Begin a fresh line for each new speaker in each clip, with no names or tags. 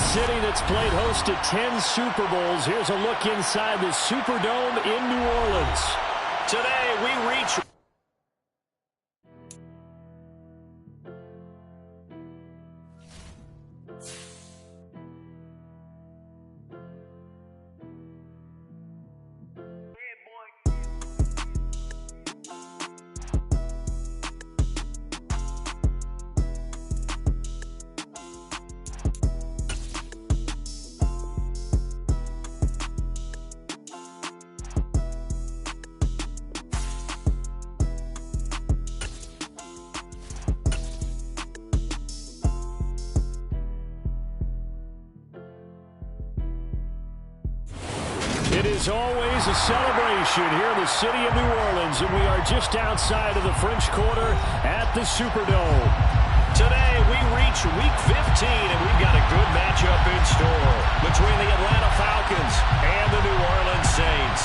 city that's played host to 10 Super Bowls. Here's a look inside the Superdome in New Orleans. Today we reach... It is always a celebration here in the city of New Orleans, and we are just outside of the French Quarter at the Superdome. Today, we reach Week 15, and we've got a good matchup in store between the Atlanta Falcons and the New Orleans Saints.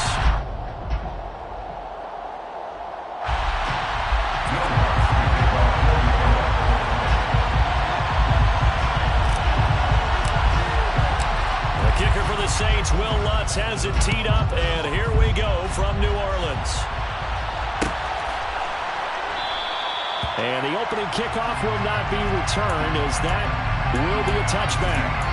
Kicker for the Saints, Will Lutz, has it teed up, and here we go from New Orleans. And the opening kickoff will not be returned, as that will be a touchback.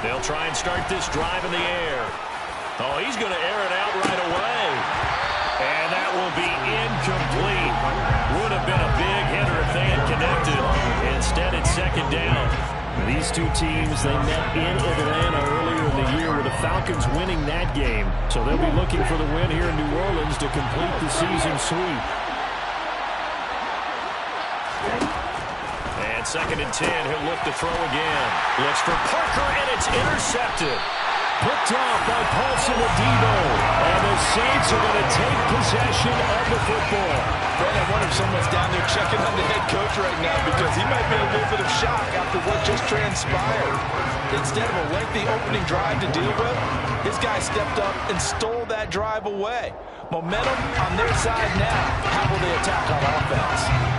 They'll try and start this drive in the air. Oh, he's going to air it out right away. And that will be incomplete. Would have been a big hitter if they had connected. Instead, it's second down. These two teams, they met in Atlanta earlier in the year with the Falcons winning that game. So they'll be looking for the win here in New Orleans to complete the season sweep. Second and 10, he'll look to throw again. Looks for Parker, and it's intercepted. Picked off by Paulson Adebo. And the Saints are going to take possession of the football.
Brad, I wonder if someone's down there checking on the head coach right now, because he might be in a little bit of shock after what just transpired. Instead of a lengthy opening drive to deal with, his guy stepped up and stole that drive away. Momentum on their side now. How will they attack on offense?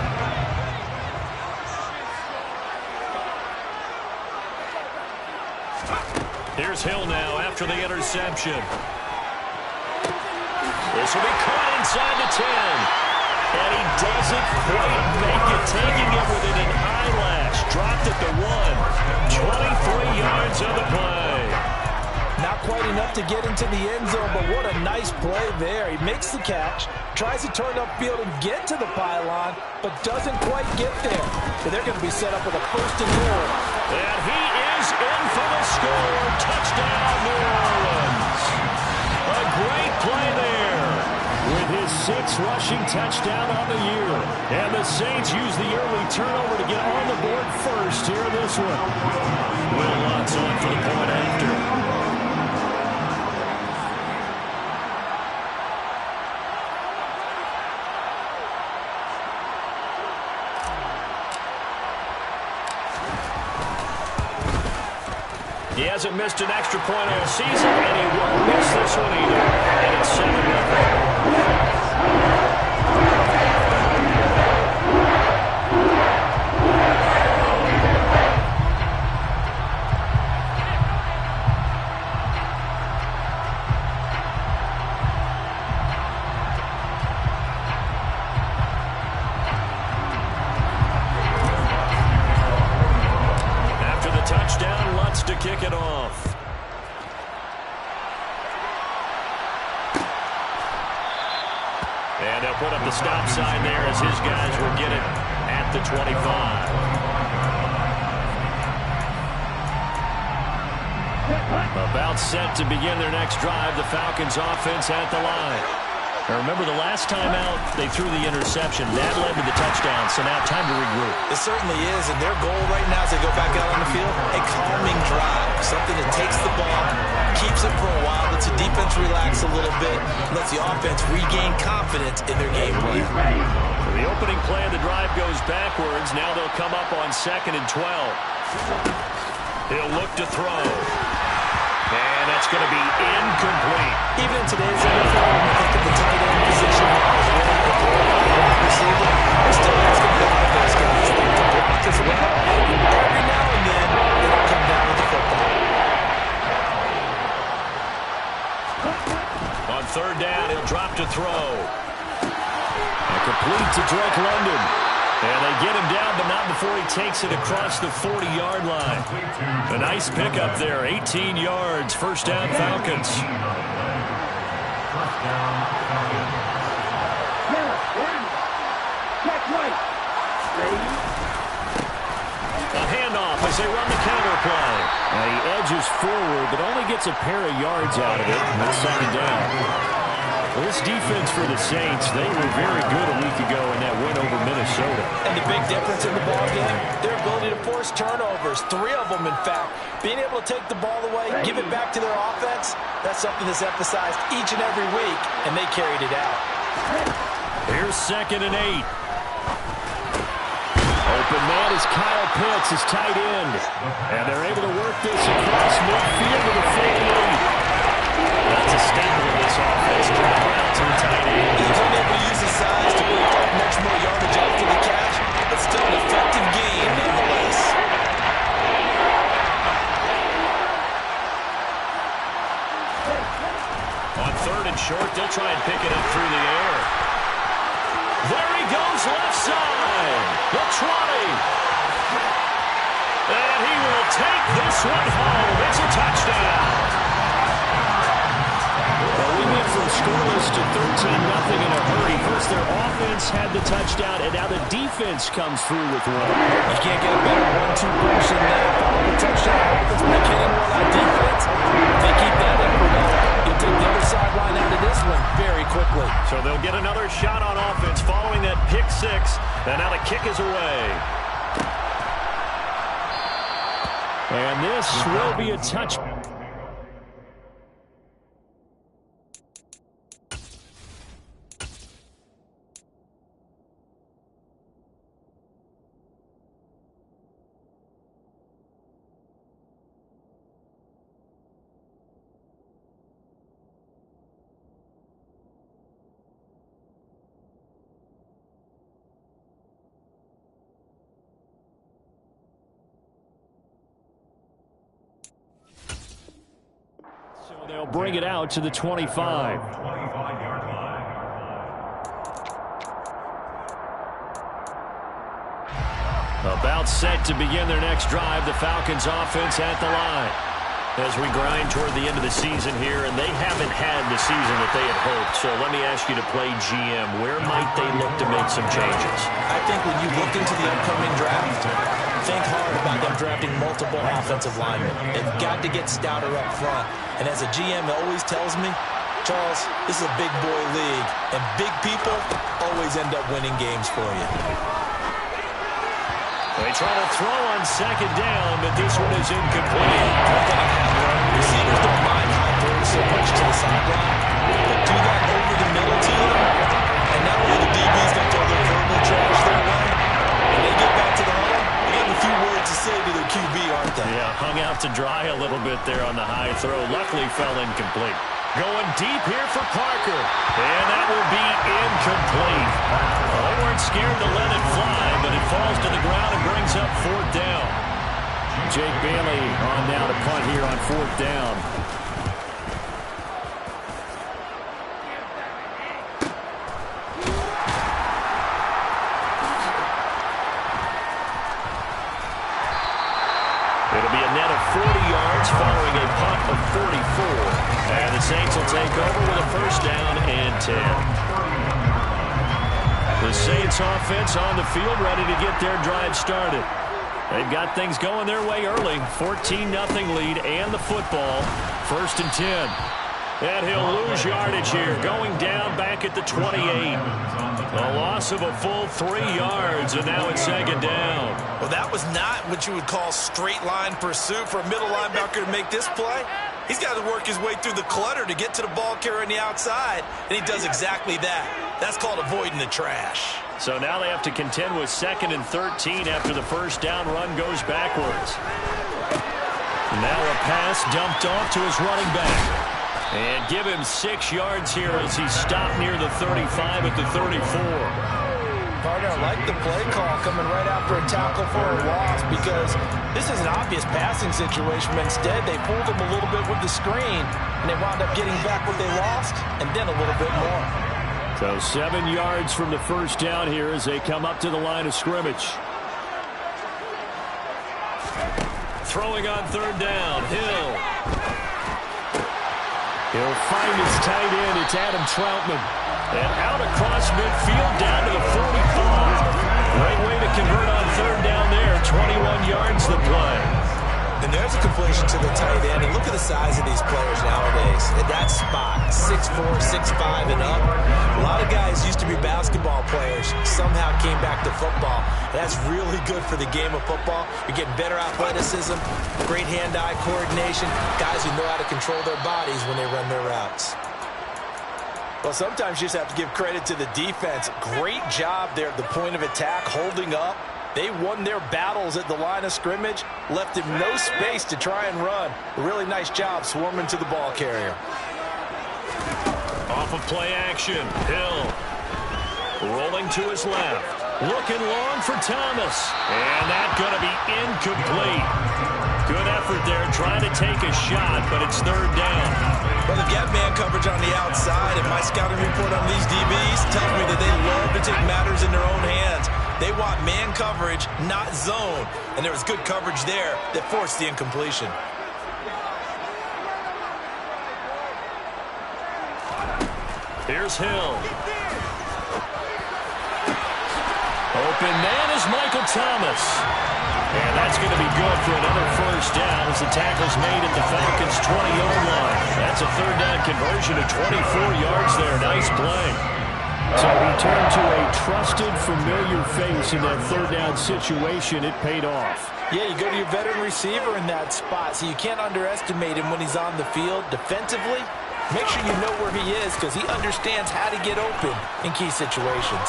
Here's Hill now after the interception. This will be caught inside the 10. And he doesn't quite make it, taking it with an eyelash. Dropped at the 1. 23 yards on the play.
Not quite enough to get into the end zone, but what a nice play there. He makes the catch, tries to turn upfield and get to the pylon, but doesn't quite get there. So they're going to be set up with a first and goal.
And he is in for the score. Touchdown, New Orleans. A great play there with his 6th rushing touchdown on the year. And the Saints use the early turnover to get on the board first here in this one. Will Lutz on for the point after. He hasn't missed an extra point all season, and he won't miss this one either. And it's 7-0. Touchdown, Lutz to kick it off. And they'll put up the stop sign there as his guys will get it at the 25. About set to begin their next drive. The Falcons offense at the line. Now remember, the last time out, they threw the interception. That led to the touchdown, so now time to regroup.
It certainly is, and their goal right now as they go back out on the field, a calming drive, something that takes the ball, keeps it for a while, lets the defense relax a little bit, lets the offense regain confidence in their game plan.
The opening play of the drive goes backwards. Now they'll come up on 2nd and 12. He'll look to throw. And that's going to be incomplete.
Even in today's NFL, when you think of the tight end position now as well, the wide receiver, they're still asking a lot of those guys to block as well. Every now and then, it'll come down with the football.
On 3rd down, he'll drop to throw. And complete to Drake London. And they get him down, but not before he takes it across the 40-yard line. A nice pickup there, 18 yards, 1st down Falcons. A handoff as they run the counter play. And he edges forward, but only gets a pair of yards out of it. And it's 2nd down. Well, this defense for the Saints, they were very good a week ago in that win over Minnesota.
And the big difference in the ball game, their ability to force turnovers, 3 of them, in fact. Being able to take the ball away, give it back to their offense, that's something that's emphasized each and every week, and they carried it out.
Here's 2nd and 8. Open man is Kyle Pitts, his tight end. And they're able to work this across midfield with a full lead. That's a staple of this offense. Drop out to the tight end.
He's unable to use his size to bring up much more yardage after the catch, but still an effective game nonetheless.
On 3rd and short, they'll try and pick it up through the air. There he goes, left side. The 20. And he will take this one home. It's a touchdown. Well, we went from scoreless to 13-0 in a hurry. First, their offense had the touchdown, and now the defense comes through with one.
You can't get a better 1-2 punch than that. Follow the touchdown offense by getting one on defense. If they keep that up, you'll take the other sideline out of this one very quickly.
So they'll get another shot on offense following that pick 6, and now the kick is away. And this will be a touch. They'll bring it out to the 25. About set to begin their next drive. The Falcons offense at the line. As we grind toward the end of the season here, and they haven't had the season that they had hoped. So let me ask you to play GM. Where might they look to make some changes?
I think when you look into the upcoming draft, think hard about them drafting multiple offensive linemen. They've got to get stouter up front. And as a GM, it always tells me, Charles, this is a big boy league, and big people always end up winning games for you.
They try to throw on 2nd down, but this one is incomplete.
Receivers don't mind high throws so much to the sideline, but do that over the middle to them, and not only the DBs don't throw their verbal trash their way, when they get back to the huddle, they have a few words to say to their QB, aren't they?
Yeah, hung out to dry a little bit there on the high throw. Luckily fell incomplete. Going deep here for Parker. And that will be incomplete. Well, they weren't scared to let it fly, but it falls to the ground and brings up 4th down. Jake Bailey on now to punt here on 4th down. It'll be a net of 40 yards following a punt of 44. And the Saints will take over with a 1st down and 10. The Saints offense on the field ready to get their drive started. They've got things going their way early. 14-0 lead and the football. 1st and 10. And he'll lose yardage here, going down back at the 28. A loss of a full 3 yards, and now it's second down.
Well, that was not what you would call straight line pursuit for a middle linebacker to make this play. He's got to work his way through the clutter to get to the ball carrier on the outside, and he does exactly that. That's called avoiding the trash.
So now they have to contend with 2nd and 13 after the first down run goes backwards. Now a pass dumped off to his running back. And give him 6 yards here as he stopped near the 35 at the 34.
Partner, I like the play call coming right after a tackle for a loss because this is an obvious passing situation, but instead they fooled him a little bit with the screen, and they wound up getting back what they lost and then a little bit more.
So 7 yards from the first down here as they come up to the line of scrimmage. Throwing on 3rd down, Hill. He'll find his tight end. It's Adam Troutman. And out across midfield down to the 45. Great way to convert on 3rd down there. 21 yards the play.
And there's a completion to the tight end. And look at the size of these players nowadays. At that spot, 6'4", 6'5", and up. A lot of guys used to be basketball players, somehow came back to football. And that's really good for the game of football. You're getting better athleticism, great hand-eye coordination, guys who know how to control their bodies when they run their routes. Well, sometimes you just have to give credit to the defense. Great job there at the point of attack, holding up. They won their battles at the line of scrimmage, left him no space to try and run. A really nice job swarming to the ball carrier.
Off of play action, Hill. Rolling to his left. Looking long for Thomas. And that's going to be incomplete. Good effort there trying to take a shot, but it's 3rd down.
Well, they've got man coverage on the outside, and my scouting report on these DBs tells me that they love to take matters in their own hands. They want man coverage, not zone. And there was good coverage there that forced the incompletion.
Here's Hill. Open man is Michael Thomas. And that's going to be good for another first down as the tackle's made at the Falcons' 20-yard line. That's a 3rd down conversion of 24 yards there. Nice play. So he turned to a trusted, familiar face in that 3rd down situation. It paid off.
Yeah, you go to your veteran receiver in that spot, so you can't underestimate him when he's on the field. Defensively, make sure you know where he is because he understands how to get open in key situations.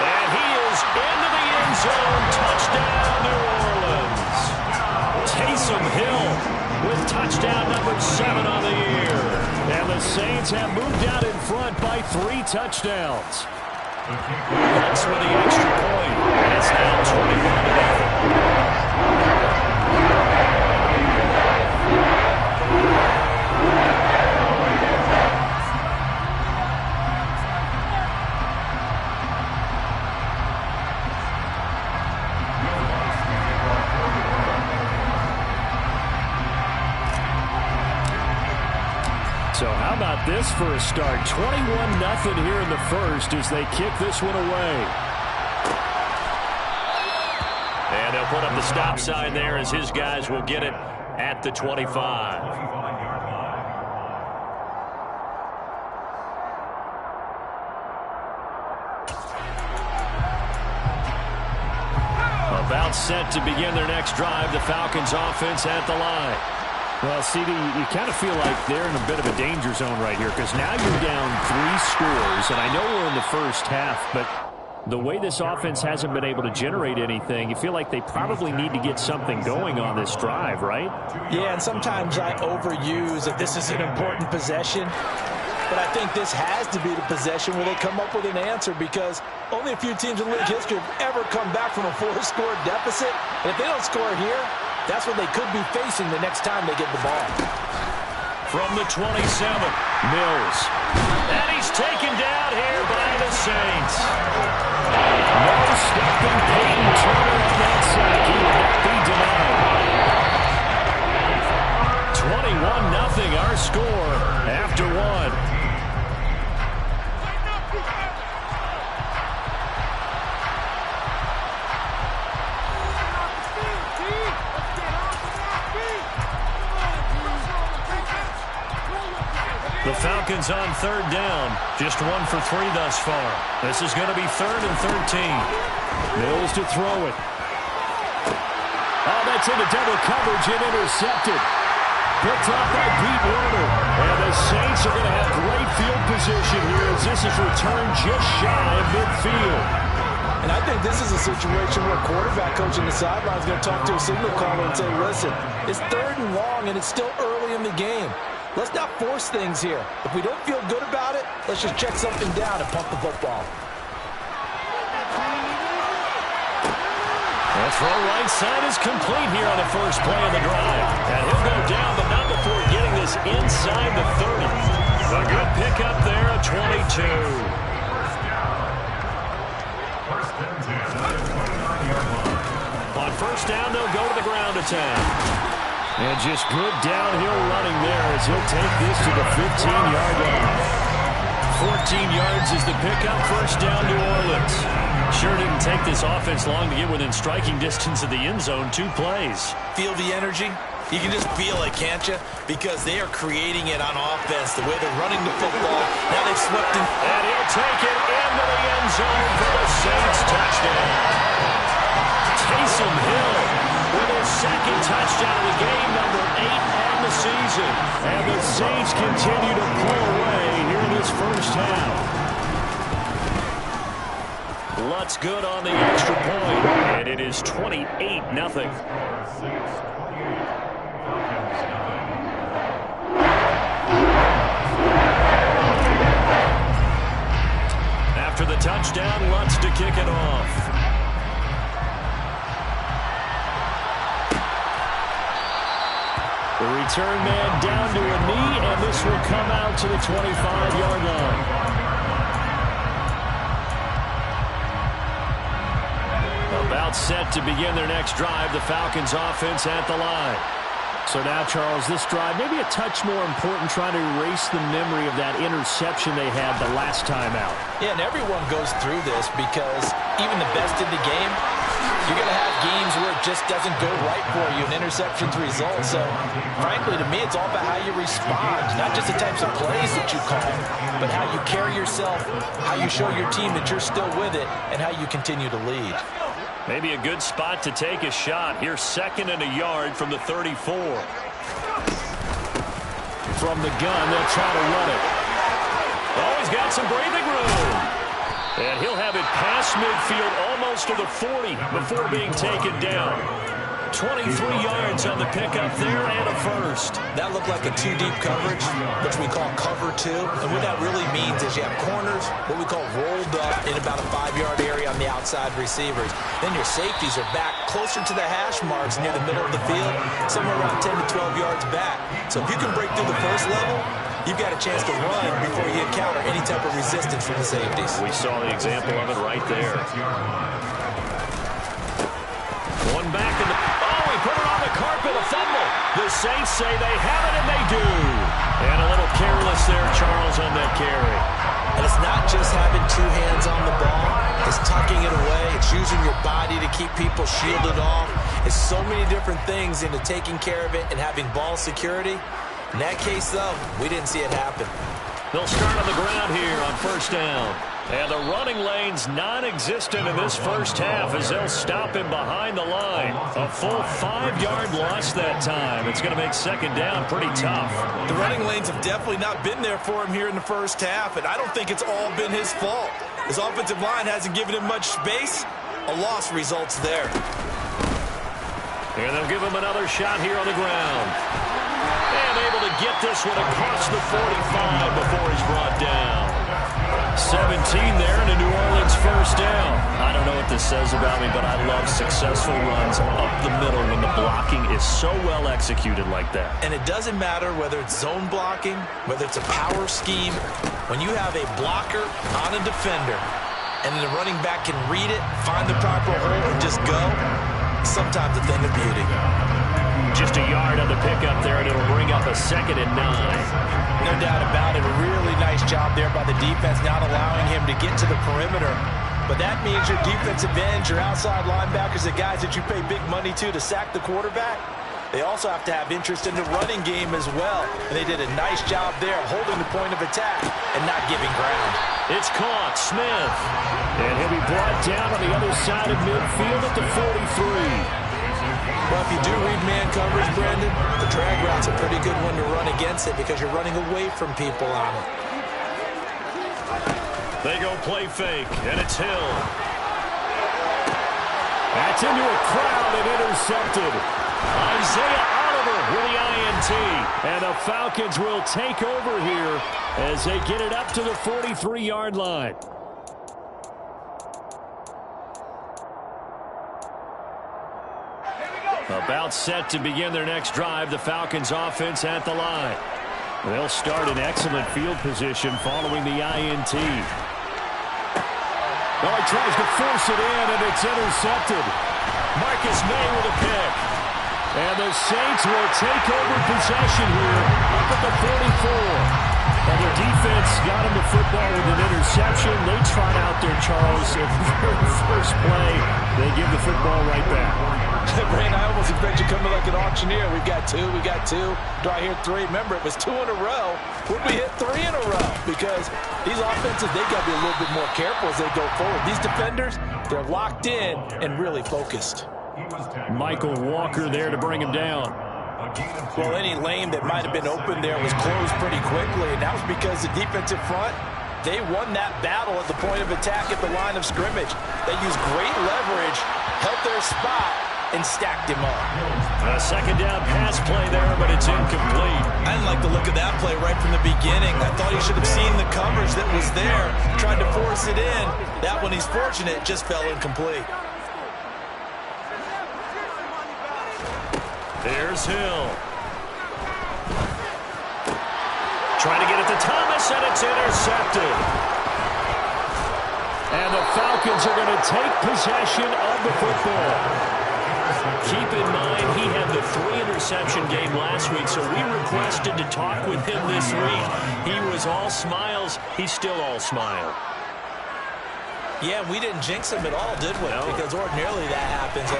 And he is into the end zone. Touchdown, New Orleans. Taysom Hill with touchdown number 7 on the year. And the Saints have moved out in front by 3 touchdowns. Bucks with the extra point. And it's now 21-0. So how about this for a start? 21-0 here in the first as they kick this one away. And they'll put up the stop sign there as his guys will get it at the 25. About set to begin their next drive, the Falcons offense at the line. Well, CD, you kind of feel like they're in a bit of a danger zone right here because now you're down 3 scores, and I know we're in the first half, but the way this offense hasn't been able to generate anything, you feel like they probably need to get something going on this drive, right?
Yeah, and sometimes I overuse that this is an important possession, but I think this has to be the possession where they come up with an answer because only a few teams in league history have ever come back from a 4-score deficit, and if they don't score here, that's what they could be facing the next time they get the ball.
From the 27, Mills. And he's taken down here by the Saints. No stopping Peyton Turner on that sack. He will not be denied. 21-0 our score after 1. Falcons on third down. Just 1 for 3 thus far. This is going to be 3rd and 13.
Mills to throw it. Oh, that's into double coverage and intercepted. Picked off by Pete Werner. And the Saints are going to have great field position here as this is returned just shy of midfield.
And I think this is a situation where quarterback coach on the sideline is going to talk to a signal caller and say, listen, it's 3rd and long and it's still early in the game. Let's not force things here. If we don't feel good about it, let's just check something down and pump the football.
The throw right side is complete here on the first play of the drive. And he'll go down, but not before getting this inside the 30. A good pickup there at 22. On first down, they'll go to the ground attack.
And just good downhill running there as he'll take this to the 15-yard line.
14 yards is the pickup. First down, New Orleans. Sure didn't take this offense long to get within striking distance of the end zone. 2 plays.
Feel the energy? You can just feel it, can't you? Because they are creating it on offense, the way they're running the football. Now they've swept in.
And he'll take it into the end zone for the Saints touchdown. Taysom Hill with his 2nd touchdown of the game, number 8 on the season.
And the Saints continue to pull away here in this first half.
Lutz good on the extra point, and it is 28-0. After the touchdown, Lutz to kick it off.
The return man down to a knee, and this will come out to the 25-yard line.
About set to begin their next drive, the Falcons offense at the line.
So now, Charles, this drive maybe a touch more important, trying to erase the memory of that interception they had the last time out.
Yeah, and everyone goes through this because even the best in the game, you're going to have games where it just doesn't go right for you, and interceptions result. So, frankly, to me, it's all about how you respond, not just the types of plays that you call, but how you carry yourself, how you show your team that you're still with it, and how you continue to lead.
Maybe a good spot to take a shot. Here's 2nd and a yard from the 34.
From the gun, they'll try to run it.
Oh, he's got some breathing room. And he'll have it past midfield almost to the 40 before being taken down. 23 yards on the pickup there and a first.
That looked like a 2-deep coverage, which we call cover 2. And what that really means is you have corners, what we call rolled up in about a 5-yard area on the outside receivers. Then your safeties are back closer to the hash marks near the middle of the field, somewhere around 10 to 12 yards back. So if you can break through the first level, you've got a chance to run before you encounter any type of resistance from the safeties.
We saw the example of it right there. One back in the... Oh, he put it on the carpet, a fumble. The Saints say they have it, and they do. And a little careless there, Charles, on that carry.
And it's not just having 2 hands on the ball. It's tucking it away. It's using your body to keep people shielded off. It's so many different things into taking care of it and having ball security. In that case, though, we didn't see it happen.
They'll start on the ground here on first down. And the running lane's non-existent in this first half as they'll stop him behind the line. A full 5-yard loss that time. It's going to make 2nd down pretty tough.
The running lanes have definitely not been there for him here in the first half, and I don't think it's all been his fault. His offensive line hasn't given him much space. A loss results there.
And they'll give him another shot here on the ground. And able to get this one across the 45 before he's brought down. 17 there and a New Orleans first down. I don't know what this says about me, but I love successful runs up the middle when the blocking is so well executed like that.
And it doesn't matter whether it's zone blocking, whether it's a power scheme. When you have a blocker on a defender and the running back can read it, find the proper hole, and just go, sometimes a thing of beauty.
Just a yard on the pickup there, and it'll bring up a 2nd and 9.
No doubt about it. A really nice job there by the defense, not allowing him to get to the perimeter. But that means your defensive ends, your outside linebackers, the guys that you pay big money to sack the quarterback,
they also have to have interest in the running game as well. And they did a nice job there holding the point of attack and not giving ground.
It's caught. Smith.
And he'll be brought down on the other side of midfield at the 43.
Well, if you do read man coverage, Brandon, the drag route's a pretty good one to run against it because you're running away from people on it.
They go play fake, and it's Hill.
That's into a crowd and intercepted.
Isaiah Oliver with the INT.
And the Falcons will take over here as they get it up to the 43-yard line.
About set to begin their next drive. The Falcons offense at the line.
They'll start in excellent field position following the INT. Oh, he tries to force it in, and it's intercepted.
Marcus May with a pick.
And the Saints will take over possession here up at the 44. And their defense got him the football with an interception. They trot out there, Charles, and their first play, they give the football right back.
Brandon, I almost expect you coming like an auctioneer. We got two. Do I hear three? Remember, it was 2 in a row. Would we hit 3 in a row? Because these offenses, they got to be a little bit more careful as they go forward. These defenders, they're locked in and really focused.
Michael Walker there to bring him down.
Well, any lane that might have been open there was closed pretty quickly, and that was because the defensive front, they won that battle at the point of attack at the line of scrimmage. They used great leverage, held their spot, and stacked him up.
A second down pass play there, but it's incomplete.
I didn't like the look of that play right from the beginning. I thought he should have seen the coverage that was there, tried to force it in. That one, he's fortunate, just fell incomplete.
Here's Hill. Trying to get it to Thomas, and it's intercepted.
And the Falcons are going to take possession of the football.
Keep in mind, he had the 3-interception game last week, so we requested to talk with him this week. He was all smiles. He's still all smile.
Yeah, we didn't jinx him at all, did we?
No.
Because ordinarily that happens.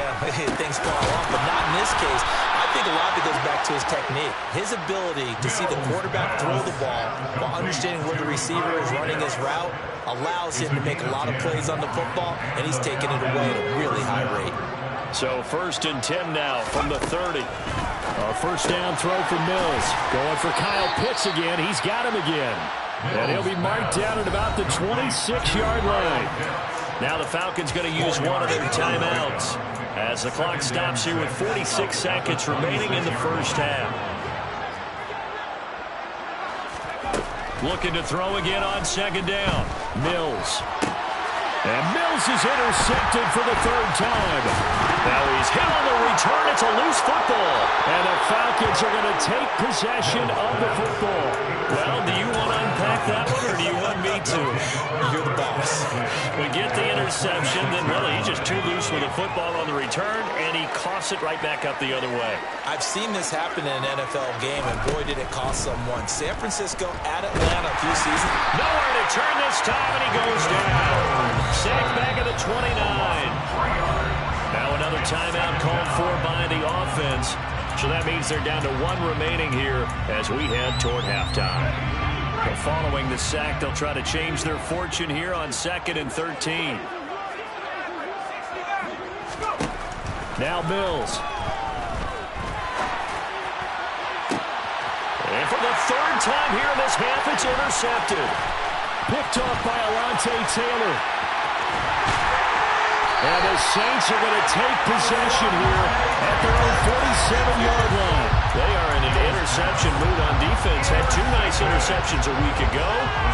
Things fall off, but not in this case. I think a lot of it goes back to his technique. His ability to see the quarterback throw the ball while understanding where the receiver is running his route allows him to make a lot of plays on the football, and he's taking it away at a really high rate.
So 1st and 10 now from the 30.
A first down throw for Mills. Going for Kyle Pitts again. He's got him again. And he'll be marked down at about the 26-yard line.
Now the Falcons going to use one of their timeouts as the clock stops here with 46 seconds remaining in the first half. Looking to throw again on second down.
Mills. And Mills is intercepted for the 3rd time.
Now he's hit on the return. It's a loose football.
And the Falcons are going to take possession of the football.
Well, do you want to unpack that one, or do you want me to?
You're the boss.
We get the interception, then really he's just too loose with the football on the return, and he coughs it right back up the other way.
I've seen this happen in an NFL game, and boy, did it cost someone. San Francisco at Atlanta a few seasons.
Nowhere to turn this time, and he goes down. Sacked back at the 29. Now another timeout called for by the offense. So that means they're down to 1 remaining here as we head toward halftime. But following the sack, they'll try to change their fortune here on 2nd and 13.
Now Mills.
And for the 3rd time here in this half, it's intercepted.
Picked off by Alontae Taylor. And the Saints are going to take possession here at their own 47-yard line.
They are in an interception mood on defense. Had 2 nice interceptions a week ago.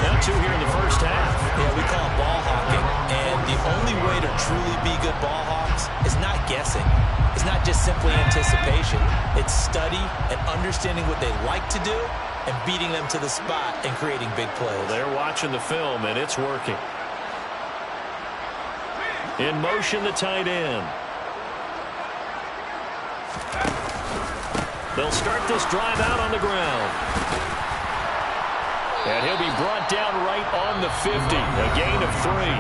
Now 2 here in the first half.
Yeah, we call it ball hawking. And the only way to truly be good ball hawks is not guessing. It's not just simply anticipation. It's study and understanding what they like to do and beating them to the spot and creating big plays.
Well, they're watching the film, and it's working. In motion, the tight end. They'll start this drive out on the ground. And he'll be brought down right on the 50. A gain of 3.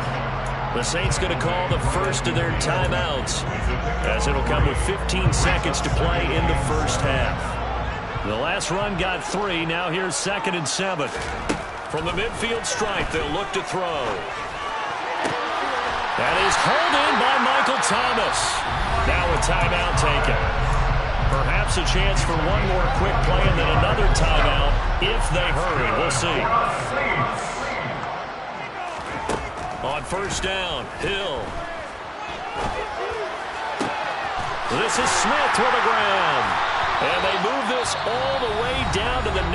The Saints going to call the first of their timeouts, as it'll come with 15 seconds to play in the first half. The last run got 3. Now here's 2nd and 7. From the midfield stripe, they'll look to throw. That is hauled in by Michael Thomas. Now a timeout taken. Perhaps a chance for one more quick play and then another timeout if they hurry. We'll see. On first down, Hill. This is Smith with the ground. And they move this all the way down to the 9.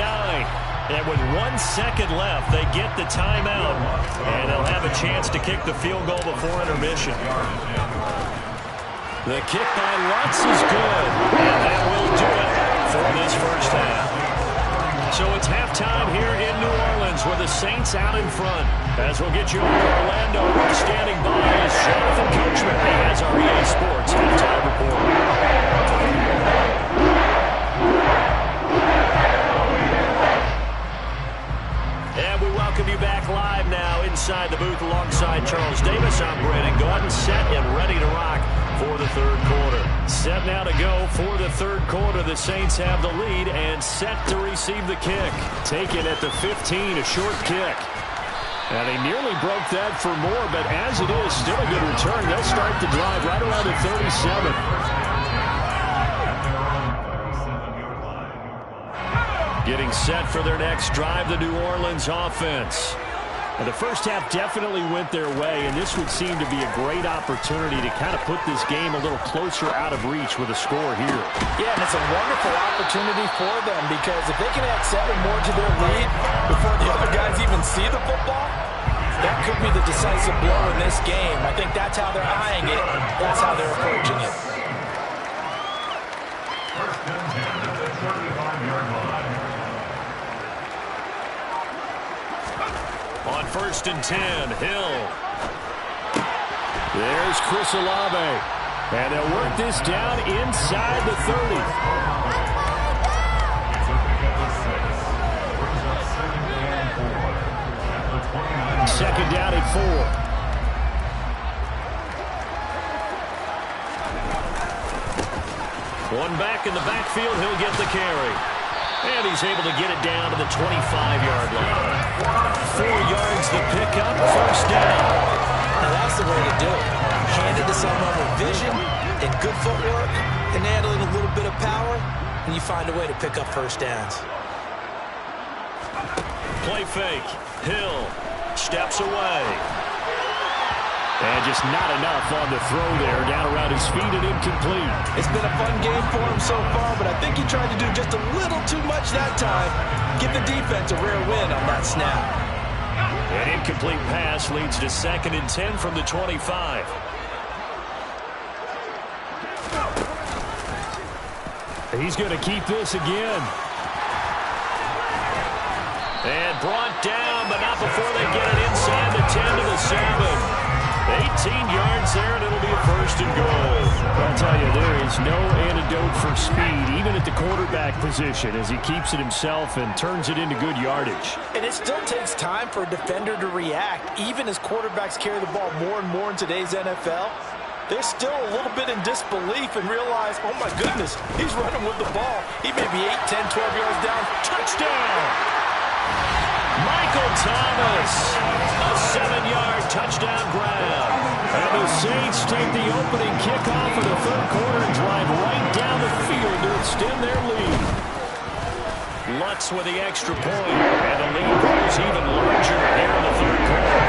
And with 1 second left, they get the timeout. And they'll have a chance to kick the field goal before intermission. The kick by Lutz is good. And that will do it for this first half. So it's halftime here in New Orleans with the Saints out in front. As we'll get you over to Orlando, standing by is Jonathan Coachman. He has our EA Sports halftime report. And we welcome you back live now inside the booth alongside Charles Davis. I'm Brandon Gordon, set and ready to rock for the third quarter. Set now to go for the third quarter. The Saints have the lead and set to receive the kick. Taken at the 15, a short kick. And they nearly broke that for more, but as it is, still a good return. They'll start the drive right around the 37. Getting set for their next drive, the New Orleans offense. And the first half definitely went their way, and this would seem to be a great opportunity to kind of put this game a little closer out of reach with a score here.
Yeah, and it's a wonderful opportunity for them because if they can add 7 more to their lead before the other guys even see the football, that could be the decisive blow in this game. I think that's how they're eyeing it. That's how they're approaching it.
On 1st and 10, Hill.
There's Chris Olave. And they'll work this down inside the 30. Second down at 4.
One back in the backfield, he'll get the carry. And he's able to get it down to the 25-yard line. 4 yards the pickup, first down.
Now that's the way to do it. Hand it to someone with vision and good footwork and handling a little bit of power, and you find a way to pick up first downs.
Play fake. Hill steps away.
And just not enough on the throw there. Down around his feet and incomplete.
It's been a fun game for him so far, but I think he tried to do just a little too much that time. Give the defense a rare win on that snap.
An incomplete pass leads to 2nd and 10 from the 25.
He's going to keep this again.
And brought down, but not before they get it inside the 10 to the 7. 18 yards there, and it'll be a 1st and goal.
I'll tell you, there is no antidote for speed, even at the quarterback position, as he keeps it himself and turns it into good yardage.
And it still takes time for a defender to react. Even as quarterbacks carry the ball more and more in today's NFL, they're still a little bit in disbelief and realize, oh my goodness, he's running with the ball. He may be 8, 10, 12 yards down. Touchdown!
Michael Thomas, a 7-yard touchdown grab.
And the Saints take the opening kickoff of the third quarter and drive right down the field to extend their lead.
Lutz with the extra point, and the lead grows even larger here in the third quarter.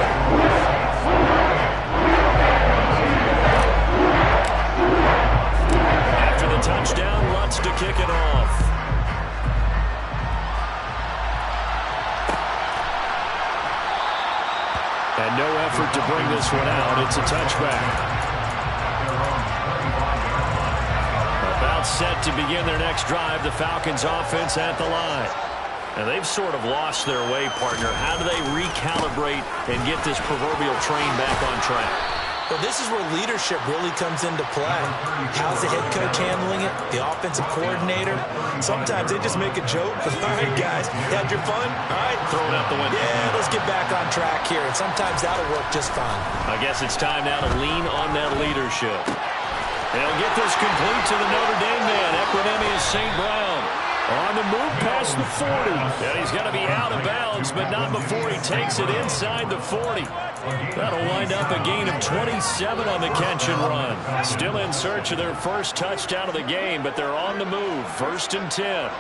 After the touchdown, Lutz to kick it off.
And no effort to bring this one out. It's a touchback.
About set to begin their next drive, the Falcons offense at the line. And they've sort of lost their way, partner. How do they recalibrate and get this proverbial train back on track?
Well, this is where leadership really comes into play. How's the head coach handling it? The offensive coordinator? Sometimes they just make a joke. All right, guys, had your fun? All right.
Throw it out the window.
Yeah, let's get back on track here. And sometimes that'll work just fine.
I guess it's time now to lean on that leadership. They'll get this complete to the Notre Dame man, Equinemius St. Brown.
On the move past the 40.
And he's got to be out of bounds, but not before he takes it inside the 40. That'll wind up a gain of 27 on the catch and run. Still in search of their first touchdown of the game, but they're on the move. 1st and 10.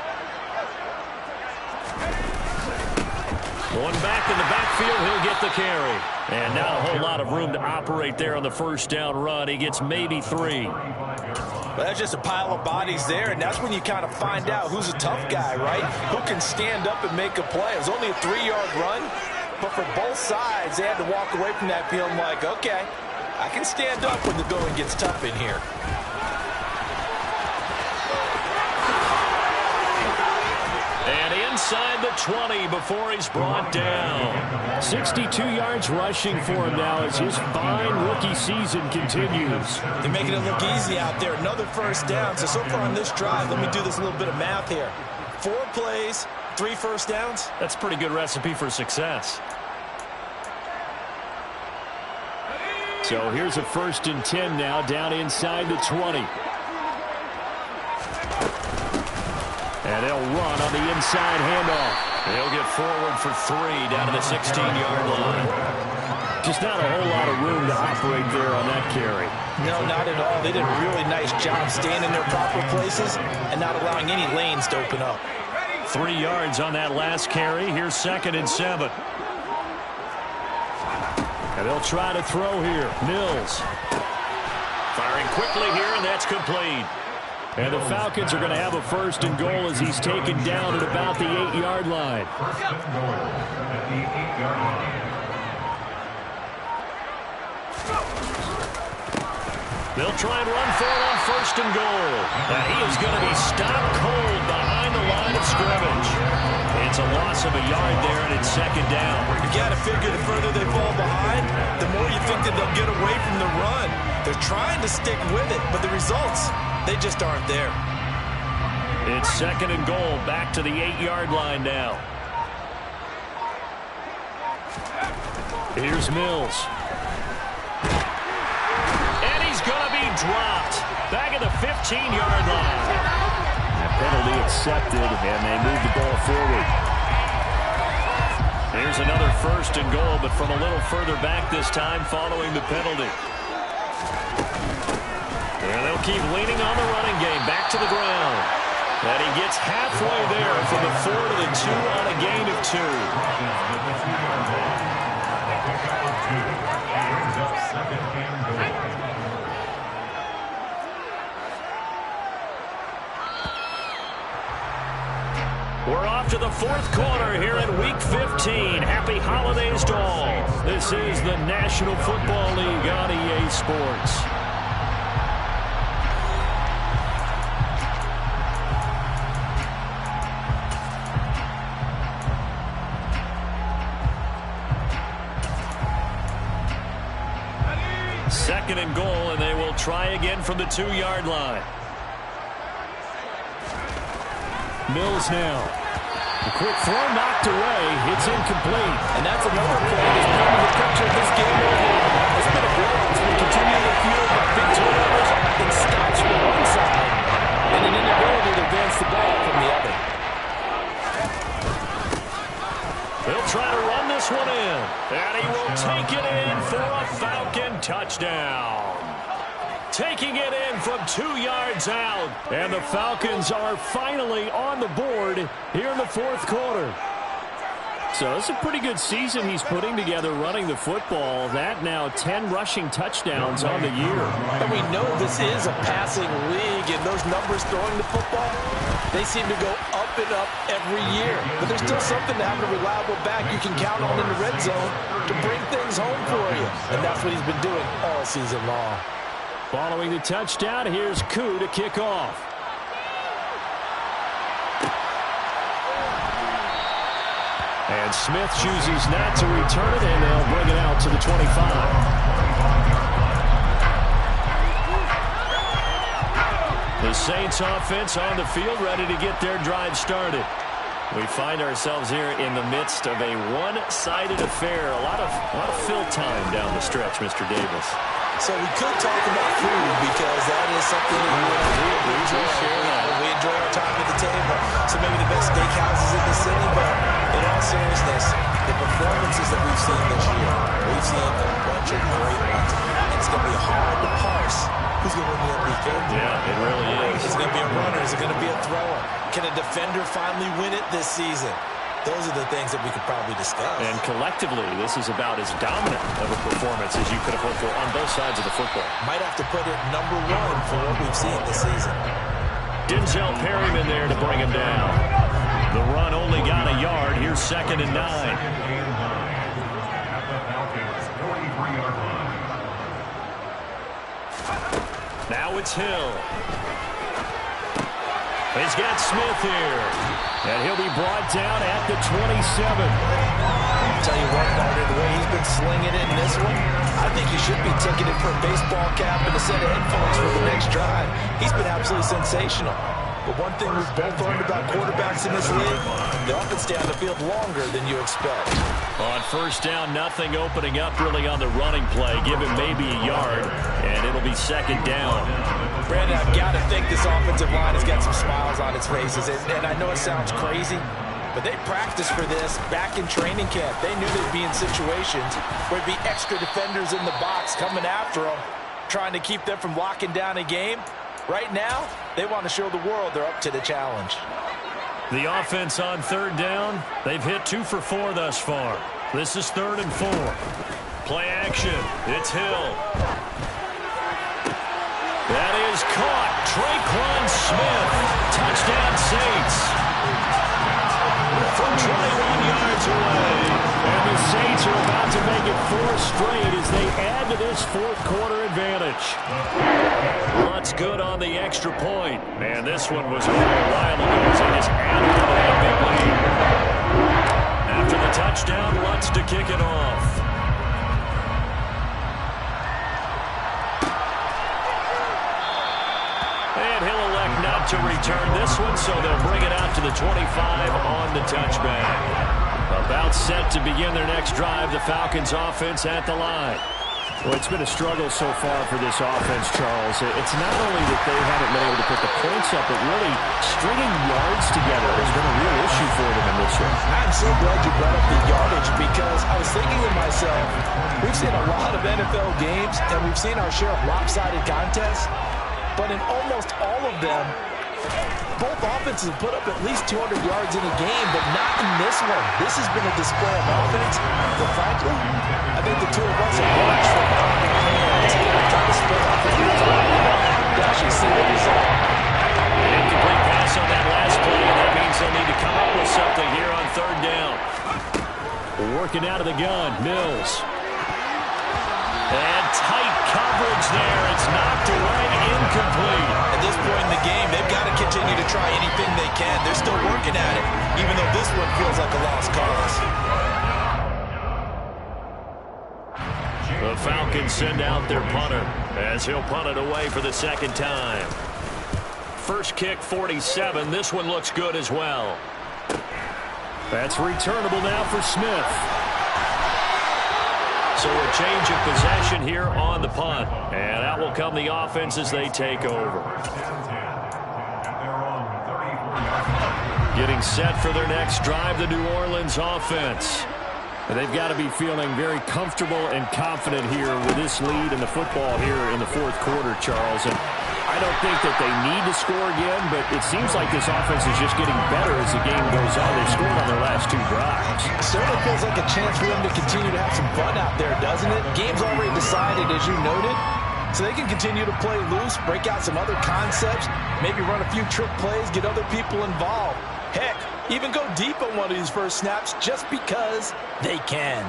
Going back in the backfield, he'll get the carry. And not a whole lot of room to operate there on the first down run. He gets maybe 3.
Well, that's just a pile of bodies there, and that's when you kind of find out who's a tough guy, right? Who can stand up and make a play. It was only a 3-yard run, but for both sides, they had to walk away from that feeling like, okay, I can stand up when the going gets tough in here.
And inside the 20 before he's brought down.
62 yards rushing for him now as his fine rookie season continues.
They're making it look easy out there. Another first down. So far on this drive, let me do this little bit of math here. 4 plays, 3 first downs.
That's a pretty good recipe for success.
So here's a 1st and 10 now down inside the 20. And they'll run on the inside handoff.
They'll get forward for 3 down to the 16-yard line.
Just not a whole lot of room to operate there on that carry.
No, not at all. They did a really nice job staying in their proper places and not allowing any lanes to open up.
3 yards on that last carry. Here's 2nd and 7.
And they'll try to throw here. Mills.
Firing quickly here, and that's complete.
And the Falcons are going to have a 1st and goal as he's taken down at about the 8-yard line.
They'll try and run for it on 1st and goal. And he is going to be stopped cold behind the line of scrimmage. It's a loss of a yard there, and it's 2nd down.
You got to figure the further they fall behind, the more you think that they'll get away from the run. They're trying to stick with it, but the results, they just aren't there.
It's 2nd and goal, back to the 8-yard line now. Here's Mills. And he's going to be dropped back at the 15-yard line.
That penalty accepted, and they move the ball forward.
Here's another 1st and goal, but from a little further back this time following the penalty. And they'll keep leaning on the running game, back to the ground. And he gets halfway there from the 4 to the 2 on a gain of 2. We're off to the 4th quarter here in Week 15. Happy holidays to all. This is the National Football League on EA Sports. Second and goal, and they will try again from the 2-yard line.
Mills now. The quick throw knocked away. It's incomplete.
And that's another play that's painting the picture of this game overall. It's been a blowout. It's been continually fueled by big turnovers and stops from one side and an inability to advance the ball from the other.
They'll try to run this one in. And he will take it in for a Falcon touchdown. Taking it in from 2 yards out.
And the Falcons are finally on the board here in the 4th quarter. So it's a pretty good season he's putting together running the football. That now 10 rushing touchdowns on the year.
And we know this is a passing league, and those numbers throwing the football, they seem to go up and up every year. But there's still something to having a reliable back you can count on in the red zone to bring things home for you. And that's what he's been doing all season long.
Following the touchdown, here's Koo to kick off. And Smith chooses not to return it, and they'll bring it out to the 25.
The Saints offense on the field, ready to get their drive started. We find ourselves here in the midst of a one-sided affair. A lot of fill time down the stretch, Mr. Davis.
So we could talk about food because that is something that we enjoy our time at the table. So maybe the best steakhouses in the city, but in all seriousness, the performances that we've seen this year, we've seen a bunch of great ones. It's going to be hard to parse who's going to win the MVP.
Yeah, it really is.
Is it going to be a runner? Is it going to be a thrower? Can a defender finally win it this season? Those are the things that we could probably discuss.
And collectively, this is about as dominant of a performance as you could have hoped for on both sides of the football.
Might have to put it #1 for what we've seen this season.
Denzel Perryman there to bring him down. The run only got a yard. Here's 2nd and 9. Now it's Hill. He's got Smith here. And he'll be brought down at the 27.
I'll tell you what, Carter, the way he's been slinging it in this one, I think he should be ticketed for a baseball cap and a set of headphones for the next drive. He's been absolutely sensational. But one thing we've both learned about quarterbacks in this league, they often stay on the field longer than you expect.
On 1st down, nothing opening up really on the running play. Give him maybe a yard, and it'll be 2nd down.
Brandon, I've got to think this offensive line has got some smiles on its faces. And I know it sounds crazy, but they practiced for this back in training camp. They knew they'd be in situations where there'd be extra defenders in the box coming after them, trying to keep them from locking down a game. Right now, they want to show the world they're up to the challenge.
The offense on 3rd down, they've hit 2 for 4 thus far. This is 3rd and 4. Play action. It's Hill. That is caught. Traquan Smith. Touchdown Saints. From 21 yards away.
And the Saints are about to make it 4 straight as they add to this 4th quarter advantage.
Lutz good on the extra point. Man, this one was only a while ago as they just added to that big lead. After the touchdown, Lutz to kick it off. And he'll elect not to return this one, so they'll bring it out to the 25 on the touchback. About set to begin their next drive, the Falcons offense at the line.
Well, it's been a struggle so far for this offense, Charles. It's not only that they haven't been able to put the points up, but really stringing yards together has been a real issue for them in this one.
I'm so glad you brought up the yardage because I was thinking to myself, we've seen a lot of NFL games and we've seen our share of lopsided contests, but in almost all of them, both offenses have put up at least 200 yards in a game, but not in this one. This has been a display of offense, but frankly, I think the two of us have watched from out of our hands, trying to split up the field. Dash, you see what you saw.
Incomplete pass on that last play, and that means they'll need to come up with something here on 3rd down.
Working out of the gun, Mills.
And tight coverage there. It's knocked away, incomplete.
At this point in the game, they've got to continue to try anything they can. They're still working at it, even though this one feels like a lost cause.
The Falcons send out their punter as he'll punt it away for the 2nd time. First kick, 47. This one looks good as well.
That's returnable now for Smith.
So a change of possession here on the punt. And out will come the offense as they take over. Getting set for their next drive, the New Orleans offense.
They've got to be feeling very comfortable and confident here with this lead in the football here in the 4th quarter, Charles. And I don't think that they need to score again, but it seems like this offense is just getting better as the game goes on. They've scored on their last 2 drives.
It certainly feels like a chance for them to continue to have some fun out there, doesn't it? Game's already decided, as you noted, so they can continue to play loose, break out some other concepts, maybe run a few trick plays, get other people involved. Heck, even go deep on one of these first snaps just because they can.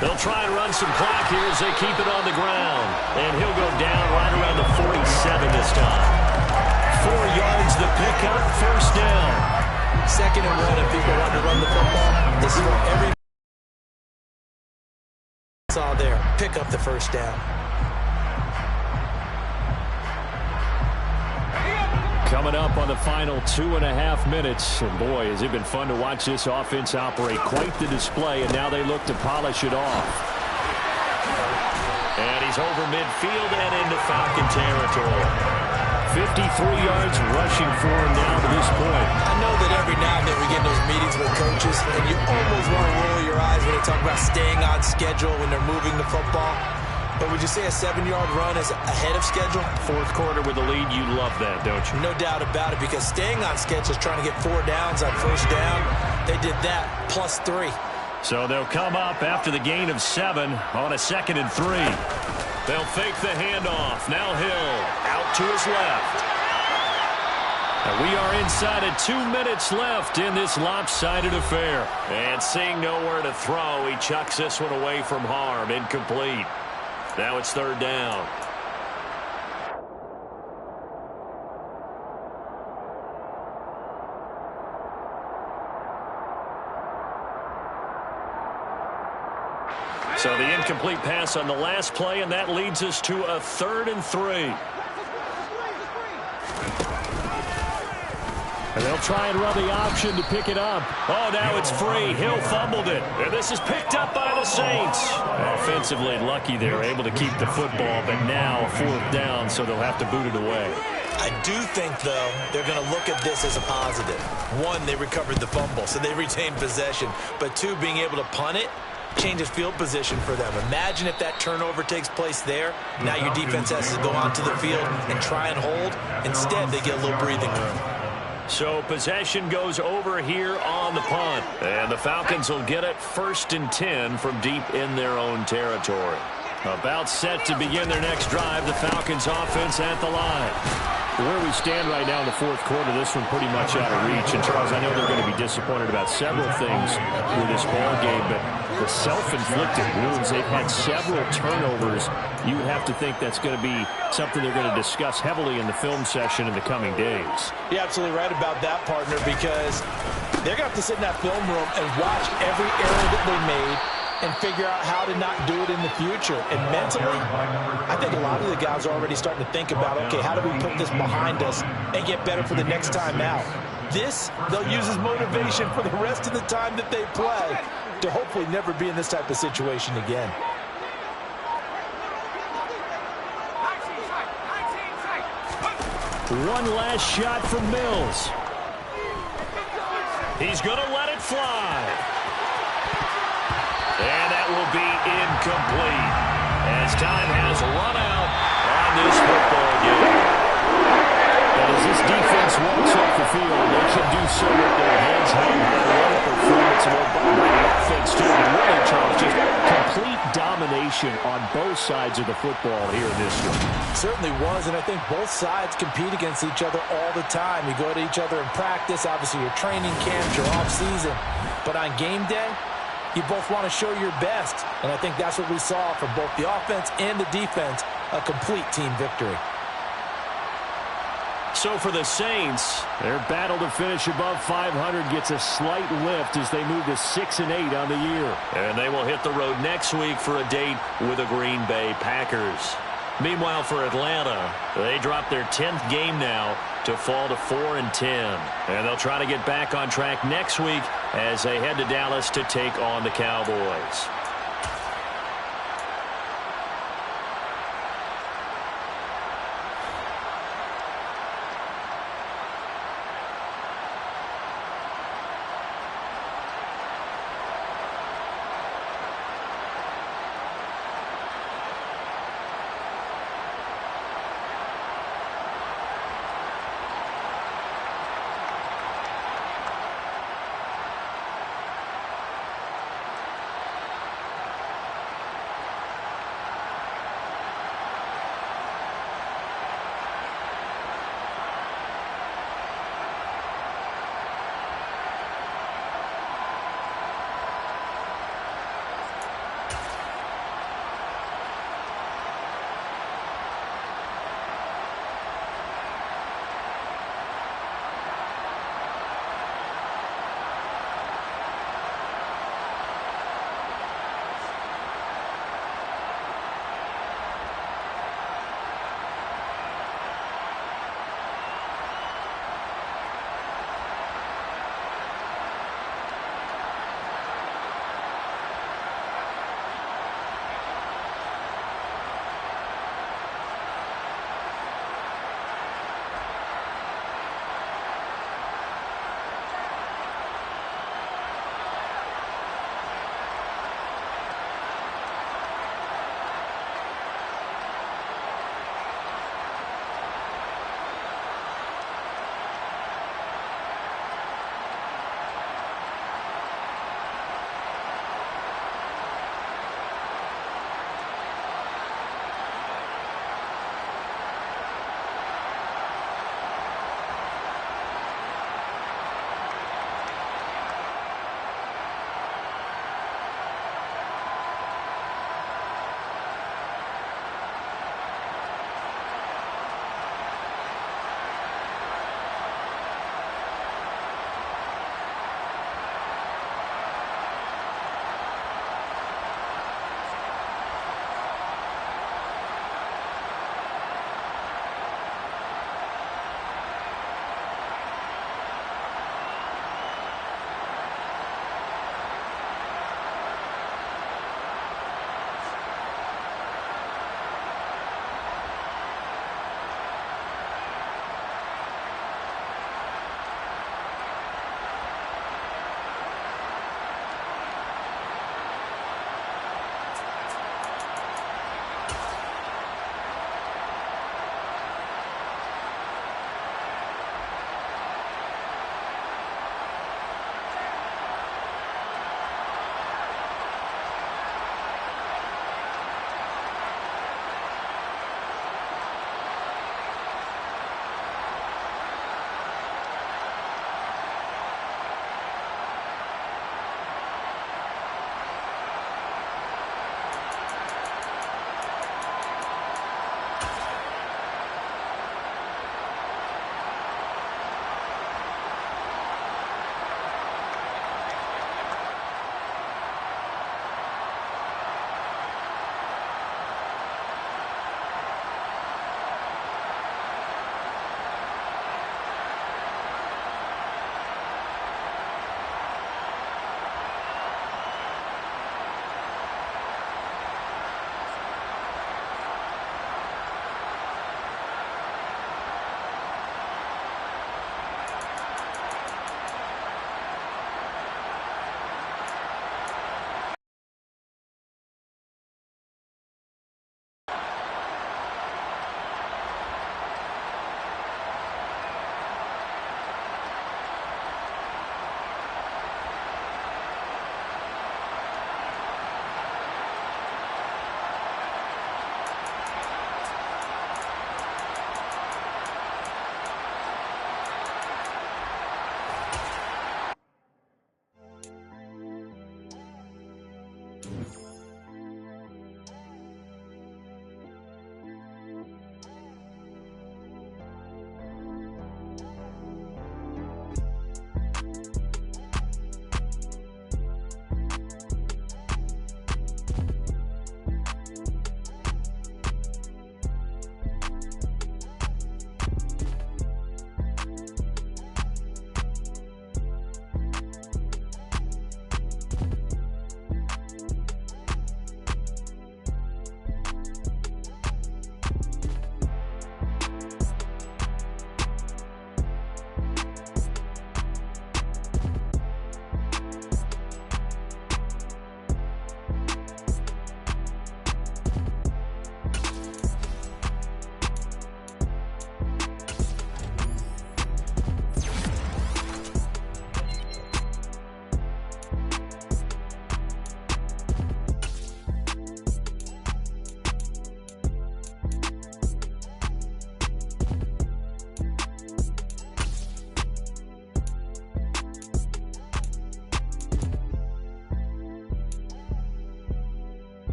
They'll try and run some clock here as they keep it on the ground. And he'll go down right around the 47 this time. 4 yards the pickup, 1st down.
2nd and 1 and people want to run the football. This is where every saw there. Pick up the first down.
Coming up on the final 2.5 minutes. And boy, has it been fun to watch this offense operate. Quite the display, and now they look to polish it off.
And he's over midfield and into Falcon territory.
53 yards rushing for him now to this point.
I know that every now and then we get in those meetings with coaches, and you almost want to roll your eyes when they talk about staying on schedule when they're moving the football. But would you say a 7-yard run is ahead of schedule?
Fourth quarter with the lead, you love that, don't you?
No doubt about it, because staying on schedule is trying to get 4 downs on first down. They did that plus 3.
So they'll come up after the gain of 7 on a 2nd and 3. They'll fake the handoff. Now Hill out to his left. And we are inside of 2 minutes left in this lopsided affair. And seeing nowhere to throw, he chucks this one away from harm. Incomplete. Now it's 3rd down. So the incomplete pass on the last play, and that leads us to a 3rd and 3.
And they'll try and run the option to pick it up.
Oh, now it's free. Hill fumbled it. And this is picked up by the Saints. Offensively lucky they're able to keep the football, but now 4th down, so they'll have to boot it away.
I do think, though, they're going to look at this as a positive. 1, they recovered the fumble, so they retained possession. But 2, being able to punt it changes field position for them. Imagine if that turnover takes place there. Now your defense has to go onto the field and try and hold. Instead, they get a little breathing room.
So possession goes over here on the punt. And the Falcons will get it 1st and 10 from deep in their own territory. About set to begin their next drive, the Falcons offense at the line.
Where we stand right now in the 4th quarter, this one pretty much out of reach. And, Charles, I know they're going to be disappointed about several things with this ball game, but the self-inflicted wounds, they've had several turnovers. You would have to think that's going to be something they're going to discuss heavily in the film session in the coming days.
You're absolutely right about that, partner, because they're going to have to sit in that film room and watch every error that they made and figure out how to not do it in the future. And mentally, I think a lot of the guys are already starting to think about, okay, how do we put this behind us and get better for the next time out? This, they'll use as motivation for the rest of the time that they play to hopefully never be in this type of situation again.
One last shot from Mills.
He's going to let it fly. And that will be incomplete as time has run out on this football game.
And as this defense walks off the field, they can do so with their heads held high. What a performance and what a offense, too. And really, Charles, just complete domination on both sides of the football here in this one.
Certainly was, and I think both sides compete against each other all the time. You go to each other in practice, obviously your training camps, your off-season. But on game day, you both want to show your best, and I think that's what we saw from both the offense and the defense, a complete team victory.
So for the Saints,
their battle to finish above 500 gets a slight lift as they move to 6-8 on the year.
And they will hit the road next week for a date with the Green Bay Packers. Meanwhile, for Atlanta, they dropped their 10th game now to fall to 4-10. And they'll try to get back on track next week as they head to Dallas to take on the Cowboys.